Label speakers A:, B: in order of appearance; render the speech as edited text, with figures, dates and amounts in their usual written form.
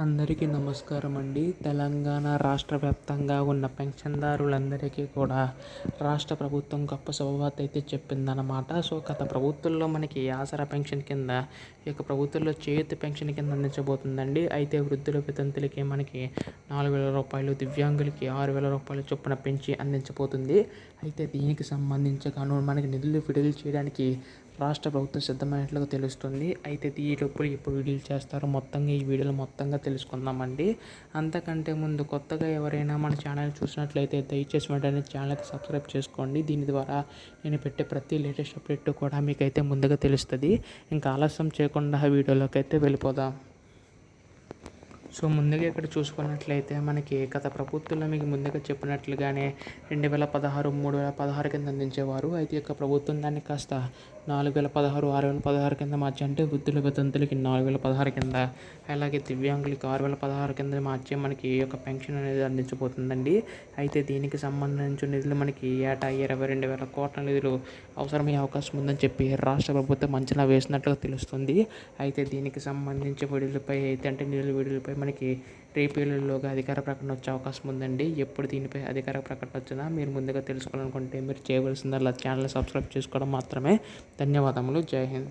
A: అందరికీ నమస్కారం అండి. తెలంగాణ రాష్ట్ర వ్యాప్తంగా ఉన్న పెన్షన్దారులందరికీ కూడా రాష్ట్ర ప్రభుత్వం గొప్ప శుభవార్త అయితే చెప్పిందనమాట. సో గత ప్రభుత్వంలో మనకి ఆసరా పెన్షన్ కింద ఈ యొక్క ప్రభుత్వంలో చేయూత పెన్షన్ కింద అందించబోతుందండి. అయితే వృద్ధుల వితంతులకి మనకి 4,000 రూపాయలు, దివ్యాంగులకి 6,000 రూపాయలు చొప్పున పెంచి అందించబోతుంది. అయితే దీనికి సంబంధించి గాను మనకి నిధులు విడుదల చేయడానికి రాష్ట్ర ప్రభుత్వం సిద్ధమైనట్లుగా తెలుస్తుంది. అయితే ఈ డబ్బులు ఎప్పుడు విడుదల చేస్తారో మొత్తంగా ఈ వీడియోలో మొత్తంగా తెలుసుకుందామండి. అంతకంటే ముందు కొత్తగా ఎవరైనా మన ఛానల్ చూసినట్లయితే దయచేసి వెంటనే ఛానల్కి సబ్స్క్రైబ్ చేసుకోండి. దీని ద్వారా నేను పెట్టే ప్రతి లేటెస్ట్ అప్డేట్ కూడా మీకైతే ముందుగా తెలుస్తుంది. ఇంకా ఆలస్యం చేయకుండా వీడియోలోకి అయితే వెళ్ళిపోదాం. సో ముందుగా ఇక్కడ చూసుకున్నట్లయితే మనకి గత ప్రభుత్వంలో మీకు ముందుగా చెప్పినట్లుగానే 2016, 3,016 కింద అందించేవారు. అయితే ఈ యొక్క ప్రభుత్వం దాన్ని కాస్త 4,016, 6,016 కింద మార్చి, అంటే వృద్ధుల వితంతులకి 4,016 కింద, అలాగే దివ్యాంగులకి 6,016 కింద మార్చి మనకి ఈ యొక్క పెన్షన్ అనేది అందించబోతుందండి. అయితే దీనికి సంబంధించిన నిధులు మనకి ఏటా 22,000 కోట్ల నిధులు అవసరమయ్యే అవకాశం ఉందని చెప్పి రాష్ట్ర ప్రభుత్వం అంచనా వేసినట్లుగా తెలుస్తుంది. అయితే దీనికి సంబంధించి విడుదలపై అయితే అంటే నిధుల విడుదలపై మనకి రేపు ఎల్లుండిలోగా అధికార ప్రకటన వచ్చే అవకాశం ఉందండి. ఎప్పుడు దీనిపై అధికార ప్రకటన వచ్చినా మీరు ముందుగా తెలుసుకోవాలనుకుంటే మీరు చేయవలసిందల్లా ఛానల్ సబ్స్క్రైబ్ చేసుకోవడం మాత్రమే. ధన్యవాదములు. జై హింద్.